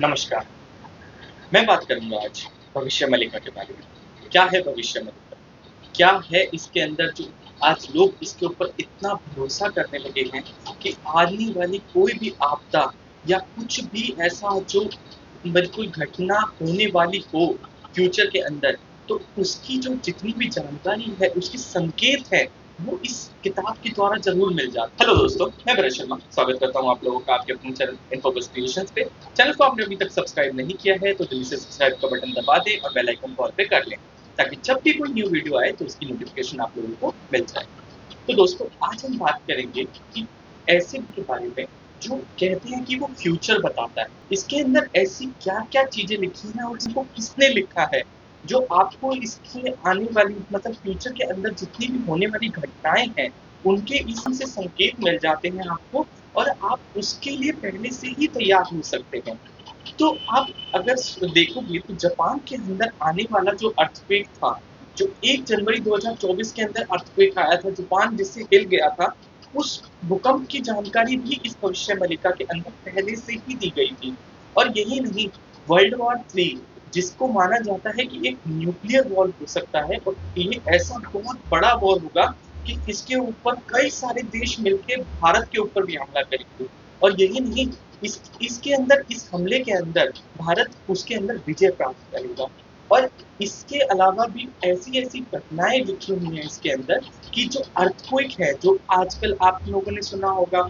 नमस्कार। मैं बात करूँगा आज भविष्य मलिका के बारे में। क्या है भविष्य मलिका? क्या है इसके अंदर जो आज लोग इसके ऊपर इतना भरोसा करने लगे हैं कि आने वाली कोई भी आपदा या कुछ भी ऐसा जो बिल्कुल घटना होने वाली हो फ्यूचर के अंदर, तो उसकी जो जितनी भी जानकारी है, उसके संकेत है, वो इस किताब के द्वारा ज़रूर मिल जाता है। हेलो दोस्तों, मैं भरत शर्मा स्वागत करता हूँ आप लोगों का आपके अपने चैनल इन्फोबस क्रिएशंस पे। चैनल को आपने अभी तक सब्सक्राइब नहीं किया है तो जल्दी से सब्सक्राइब का बटन दबा दें और बेल आइकन को ऑल पे कर लें, ताकि जब भी कोई न्यू वीडियो आए तो उसकी नोटिफिकेशन आप लोगों को मिल जाए। तो दोस्तों, आज हम बात करेंगे कि ऐसे के बारे में जो कहते हैं कि वो फ्यूचर बताता है। इसके अंदर ऐसी क्या-क्या चीज़ें लिखी हैं और इसको किसने लिखा है, जो आपको इसके आने वाली मतलब फ्यूचर के अंदर जितनी भी होने वाली घटनाएँ हैं, उनके इससे संकेत मिल जाते हैं आपको और आप उसके लिए पहले से ही तैयार हो सकते हैं। तो आप अगर देखोगे तो जापान के अंदर आने वाला जो अर्थक्वेक था, जो 1 जनवरी 2024 के अंदर अर्थक्वेक आया था, जापान जिससे हिल गया था, उस भूकंप की जानकारी भी इस भविष्य मलिका के अंदर पहले से ही दी गई थी। और यही नहीं, वर्ल्ड वॉर 3 जिसको माना जाता है कि एक न्यूक्लियर वॉर हो सकता है और ये ऐसा बहुत बड़ा वॉर होगा कि इसके ऊपर कई सारे देश मिलके भारत के ऊपर भी हमला करेंगे। और यही नहीं, इसके अंदर इस हमले के अंदर भारत उसके अंदर विजय प्राप्त करेगा। और इसके अलावा भी ऐसी-ऐसी घटनाएँ लिखी हुई हैं इसके अंदर कि जो अर्थक्वेक है, जो आजकल आप लोगों ने सुना होगा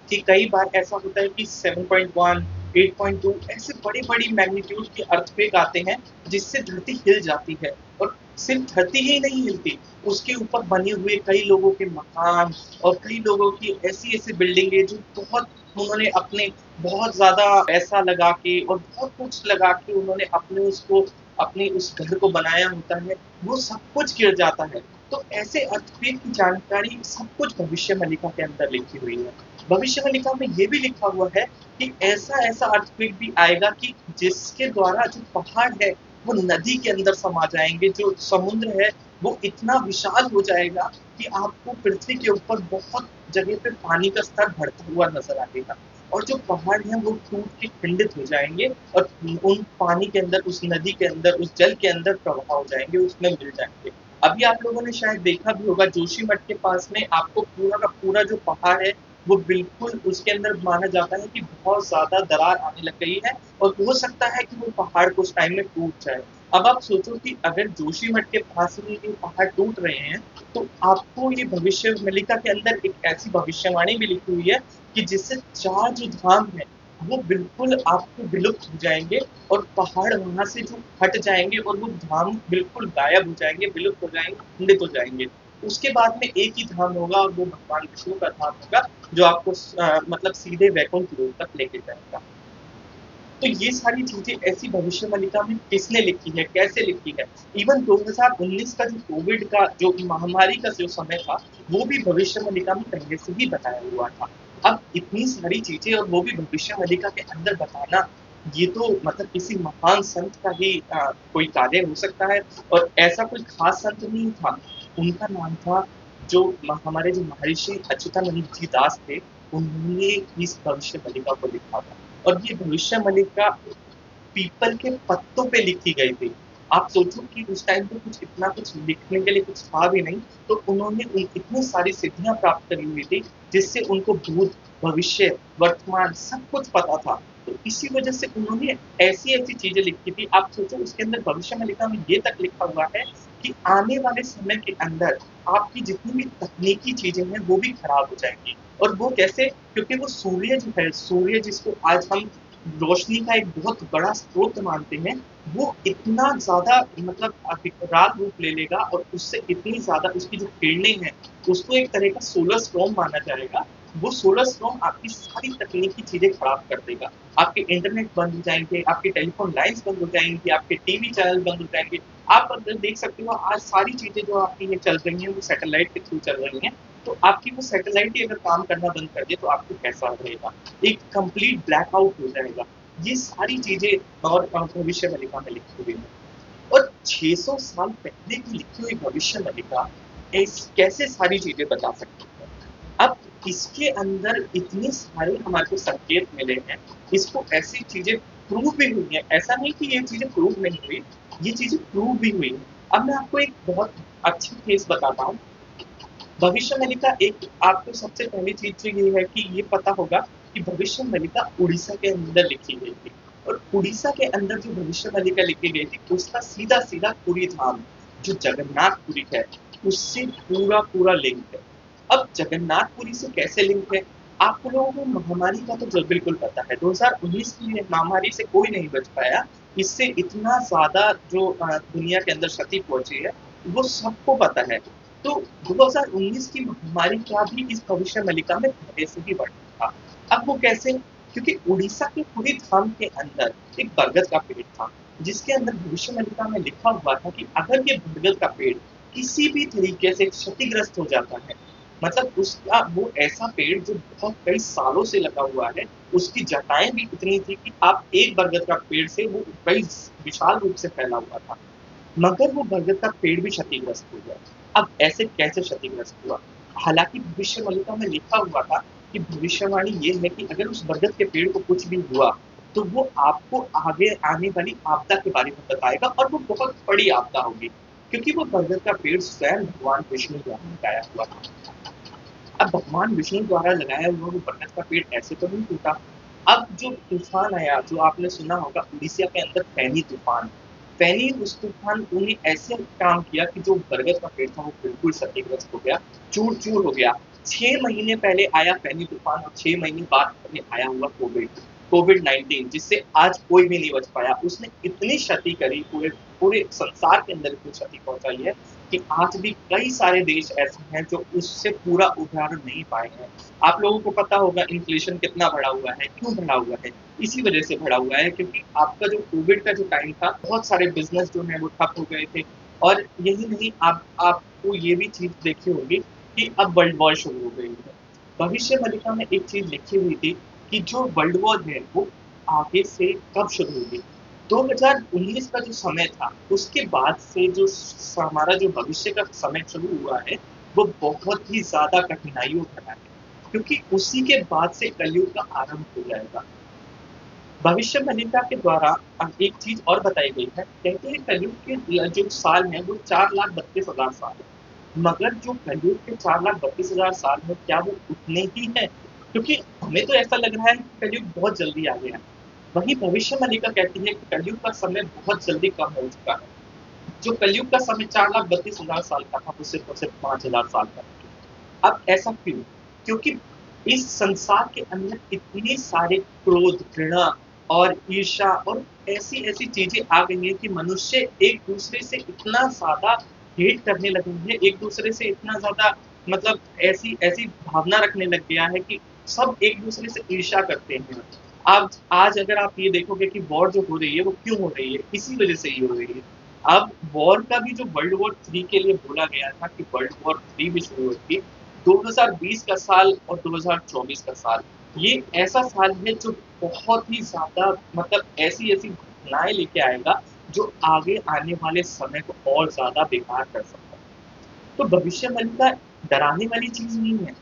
कि कई बार ऐसा होता है कि 7.1, 8.2 ऐसे बड़ी-बड़ी मैग्नीट्यूड के अर्थक्वेक आते हैं, जिससे धरती हिल जाती है। और सिर्फ धरती ही नहीं हिलती, उसके ऊपर बने हुए कई लोगों के मकान और कई लोगों की ऐसी-ऐसी बिल्डिंगें जो बहुत उन्होंने अपने बहुत ज़्यादा पैसा लगा के और बहुत कुछ लगा के उन्होंने अपने उस घर को बनाया होता है, वो सब कुछ गिर जाता है। तो ऐसे अर्थक्वेक की जानकारी सब कुछ भविष्य मलिका के अंदर लिखी हुई है। भविष्यवाणिका में ये भी लिखा हुआ है कि ऐसा-ऐसा अर्थक्वेक भी आएगा कि जिसके द्वारा जो पहाड़ है, वो नदी के अंदर समा जाएँगे, जो समुद्र है, वो इतना विशाल हो जाएगा कि आपको पृथ्वी के ऊपर बहुत जगह पे पानी का स्तर बढ़ता हुआ नज़र आएगा। और जो पहाड़ हैं, वो टूट के खंडित हो जाएँगे और उन पानी के अंदर, उस नदी के अंदर, उस जल के अंदर प्रवाह हो जाएँगे, उसमें मिल जाएँगे। अभी आप लोगों ने शायद देखा भी होगा, जोशीमठ के पास में आपको पूरा का पूरा जो पहाड़ है, वो बिल्कुल उसके अंदर माना जाता है कि बहुत ज़्यादा दरार आने लग गई है और हो सकता है कि वो पहाड़ कुछ टाइम में टूट जाए। अब आप सोचो कि अगर जोशीमठ के पास में ये पहाड़ टूट रहे हैं, तो आपको ये भविष्य मलिका के अंदर एक ऐसी भविष्यवाणी भी लिखी हुई है कि जिससे 4 जो धाम हैं, वो बिल्कुल आपको विलुप्त हो जाएँगे और पहाड़ वहाँ से जो हट जाएँगे और वो धाम बिल्कुल गायब हो जाएँगे, विलुप्त हो जाएँगे, खंडित हो जाएँगे। उसके बाद में एक ही धाम होगा और वो भगवान विष्णु का धाम होगा, जो आपको मतलब सीधे वैकुंठ लोक तक लेके जाएगा। तो ये सारी चीज़ें ऐसी भविष्यवाणिका में किसने लिखी है, कैसे लिखी है? इवन 2019 का जो कोविड का जो महामारी का जो समय था, वो भी भविष्यवाणिका में पहले से ही बताया हुआ था। अब इतनी सारी चीज़ें और वो भी भविष्यवाणिका के अंदर बताना, ये तो मतलब किसी महान संत का ही कोई कार्य हो सकता है और ऐसा कोई खास संत नहीं था। उनका नाम था जो हमारे जो महर्षि अच्युतानंद जी दास थे, उन्होंने इस भविष्यवाणिका को लिखा था। और ये भविष्यवाणिका पीपल के पत्तों पे लिखी गई थी। आप सोचो कि उस टाइम पे कुछ इतना कुछ लिखने के लिए कुछ था भी नहीं, तो उन्होंने इतनी सारी सिद्धियाँ प्राप्त करी हुई थी, जिससे उनको भूत, भविष्य, वर्तमान सब कुछ पता था। तो इसी वजह से उन्होंने ऐसी-ऐसी चीज़ें लिखी थी। आप सोचो उसके अंदर भविष्यवाणिका में ये तक लिखा हुआ है कि आने वाले समय के अंदर आपकी जितनी भी तकनीकी चीज़ें हैं, वो भी खराब हो जाएँगी। और वो कैसे? क्योंकि वो सूर्य जो है, सूर्य जिसको आज हम रोशनी का एक बहुत बड़ा स्रोत मानते हैं, वो इतना ज़्यादा मतलब विकराल रूप ले लेगा और उससे इतनी ज़्यादा उसकी जो किरणें हैं, उसको एक तरह का सोलर स्टॉर्म माना जाएगा। वो सोलर स्टॉर्म आपकी सारी तकनीकी चीज़ें खराब कर देगा। आपके इंटरनेट बंद हो जाएँगे, आपके टेलीफ़ोन लाइन्स बंद हो जाएँगी, आपके टीवी चैनल बंद हो जाएँगे। आप अगर देख सकते हो, आज सारी चीज़ें जो आपकी ये चल रही हैं, वो सैटेलाइट के थ्रू चल रही हैं। तो आपकी वो सैटेलाइट ही अगर काम करना बंद कर दे, तो आपको कैसा रहेगा? एक कंप्लीट ब्लैकआउट हो जाएगा। ये सारी चीज़ें और भविष्यवाणिका में लिखी हुई हैं। और 600 साल पहले की लिखी हुई भविष्यवाणिका कैसे सारी चीज़ें बता सकती है। अब इसके अंदर इतने सारे हमारे को संकेत मिले हैं, इसको ऐसी चीज़ें प्रूव भी हुई है, ऐसा नहीं कि ये चीजें प्रूव नहीं हुई, ये चीजें प्रूव भी हुई है। अब मैं आपको एक बहुत अच्छा केस बताता हूँ। भविष्यवाणिका एक आपको सबसे पहली चीज तो ये है कि ये पता होगा कि भविष्यवाणिका उड़ीसा के अंदर लिखी गई थी, और उड़ीसा के अंदर जो भविष्यवाणिका लिखी गई थी उसका सीधा सीधा पुरी धाम जो जगन्नाथपुरी है उससे पूरा पूरा लिंक है। अब जगन्नाथपुरी से कैसे लिंक है? आप लोगों को महामारी का तो बिल्कुल पता है, 2019 की महामारी से कोई नहीं बच पाया। इससे इतना ज्यादा जो दुनिया के अंदर क्षति पहुंची है वो सबको पता है। तो 2019 की महामारी का भी इस भविष्यवाणिका में पहले से ही वर्णन था। अब वो कैसे? क्योंकि उड़ीसा के पूरी धाम के अंदर एक बरगद का पेड़ था, जिसके अंदर भविष्यवाणिका में लिखा हुआ था कि अगर ये बरगद का पेड़ किसी भी तरीके से क्षतिग्रस्त हो जाता है, मतलब उसका वो ऐसा पेड़ जो बहुत कई सालों से लगा हुआ है, उसकी जटाएं भी इतनी थी कि आप एक बरगद का पेड़ से वो कई विशाल रूप से फैला हुआ था, मगर वो बरगद का पेड़ भी क्षतिग्रस्त हो गया। अब ऐसे कैसे क्षतिग्रस्त हुआ? हालांकि भविष्यवाणिका में लिखा हुआ था कि भविष्यवाणी ये है कि अगर उस बरगद के पेड़ को कुछ भी हुआ तो वो आपको आगे आने वाली आपदा के बारे में बताएगा, और वो बहुत बड़ी आपदा होगी, क्योंकि वो बरगद का पेड़ स्वयं भगवान विष्णु द्वारा लगाया हुआ था। अब भगवान विष्णु द्वारा लगाया हुआ वो बरगद का पेड़ ऐसे तो नहीं टूटा। अब जो तूफान आया, जो आपने सुना होगा उड़ीसा के अंदर फैनी तूफान, फैनी उस तूफान ने ऐसे काम किया कि जो बरगद का पेड़ था वो बिल्कुल क्षतिग्रस्त हो गया, चूर चूर हो गया। 6 महीने पहले आया फैनी तूफान, और 6 महीने बाद में आया हुआ कोविड 19, जिससे आज कोई भी नहीं बच पाया। उसने इतनी क्षति करी, पूरे पूरे संसार के अंदर इतनी क्षति पहुंचाई है कि आज भी कई सारे देश ऐसे हैं जो उससे पूरा उभर नहीं पाए हैं। आप लोगों को पता होगा इन्फ्लेशन कितना बढ़ा हुआ है, क्यों बढ़ा हुआ है? इसी वजह से बढ़ा हुआ है क्योंकि आपका जो कोविड का जो टाइम था, बहुत सारे बिजनेस जो है वो ठप हो गए थे। और यही नहीं, आपको ये भी चीज देखी होगी कि अब वर्ल्ड वॉर शुरू हो गई है। भविष्यवाणिका में एक चीज लिखी हुई थी कि जो वर्ल्ड वॉर है वो आगे से कब शुरू होगी। 2019 का जो समय था उसके बाद से जो हमारा जो भविष्य का समय शुरू हुआ है वो बहुत ही ज्यादा कठिनाइयों भरा है, क्योंकि उसी के बाद से कलयुग का आरंभ हो जाएगा। भविष्यवाणिका के द्वारा एक चीज और बताई गई है, कहते हैं कलयुग के जो साल है वो 4,32,000 साल है, मगर जो कलयुग के 4,32,000 साल है क्या वो उतने ही है? क्योंकि हमें तो ऐसा लग रहा है कि कलयुग बहुत जल्दी आ गया है, वहीं भविष्यवाणिका कहती है कि कलयुग का समय बहुत जल्दी कम हो चुका है। जो कलयुग का समय 4,32,000 साल का था वो सिर्फ और सिर्फ 5,000 साल का है। अब ऐसा क्यों? क्योंकि इस संसार के अंदर इतने सारे क्रोध, घृणा और ईर्ष्या और ऐसी ऐसी चीजें आ गई हैं कि मनुष्य एक दूसरे से इतना ज्यादा हेट करने लगे हैं, एक दूसरे से इतना ज्यादा, मतलब ऐसी ऐसी भावना रखने लग गया है कि सब एक दूसरे से ईर्ष्या करते हैं। आज अगर आप ये देखोगे कि वॉर जो हो रही है वो क्यों हो रही है, इसी वजह से ही हो रही है। अब वॉर का भी जो वर्ल्ड वॉर 3 के लिए बोला गया था कि वर्ल्ड वॉर 3 भी शुरू होगी, 2020 का साल और 2024 का साल, ये ऐसा साल है जो बहुत ही ज्यादा, मतलब ऐसी ऐसी घटनाएं लेके आएगा जो आगे आने वाले समय को और ज्यादा बेकार कर सकता है। तो भविष्यवाणी डराने वाली चीज नहीं है,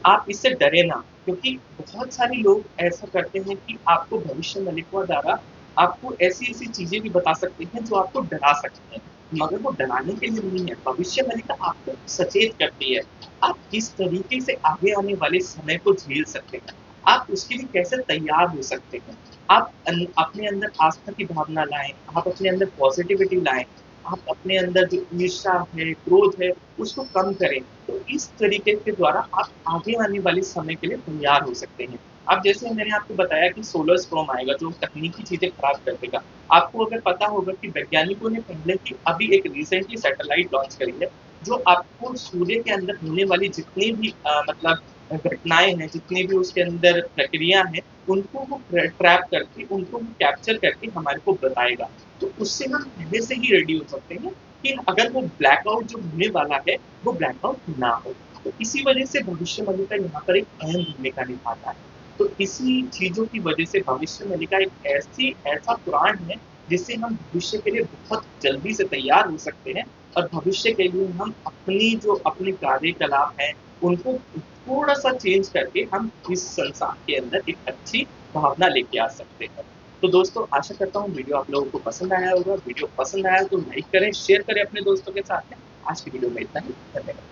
आप इससे डरे ना, क्योंकि बहुत सारे लोग ऐसा करते हैं कि आपको भविष्यवाणियों द्वारा आपको ऐसी ऐसी चीजें भी बता सकते हैं जो आपको डरा सकते हैं, मगर वो डराने के लिए नहीं है। भविष्यवाणिता आपको सचेत करती है, आप किस तरीके से आगे आने वाले समय को झेल सकते हैं, आप उसके लिए कैसे तैयार हो सकते हैं। आप अपने अंदर आस्था की भावना लाएं, आप अपने अंदर पॉजिटिविटी लाएं, आप अपने अंदर जो ईर्ष्या है, क्रोध है, उसको कम करें। तो इस तरीके के द्वारा आप आगे आने वाले समय के लिए तैयार हो सकते हैं। अब जैसे मैंने आपको बताया कि सोलर स्टॉर्म आएगा जो तकनीकी चीजें खराब कर देगा। आपको अगर पता होगा कि वैज्ञानिकों ने पहले ही अभी एक रिसेंटली सैटेलाइट लॉन्च करी है जो आपको सूर्य के अंदर होने वाली जितनी भी मतलब घटनाएं हैं, जितनी भी उसके अंदर प्रक्रिया है, उनको वो ट्रैप करके, उनको वो कैप्चर करके हमारे को बताएगा। तो उससे हम पहले से ही रेडी हो सकते हैं कि अगर वो ब्लैकआउट जो होने वाला है वो ब्लैकआउट ना हो। तो इसी वजह से भविष्यवाणिका यहाँ पर एक अहम भूमिका निभाता है। तो इसी चीजों की वजह से भविष्यवाणिका एक ऐसा पुराण है जिससे हम भविष्य के लिए बहुत जल्दी से तैयार हो सकते हैं, और भविष्य के लिए हम अपने कार्यकलाप हैं उनको थोड़ा सा चेंज करके हम इस संसार के अंदर एक अच्छी भावना लेके आ सकते हैं। तो दोस्तों आशा करता हूँ वीडियो आप लोगों को पसंद आया होगा। वीडियो पसंद आया तो लाइक करें, शेयर करें अपने दोस्तों के साथ में। आज की वीडियो में इतना ही। धन्यवाद।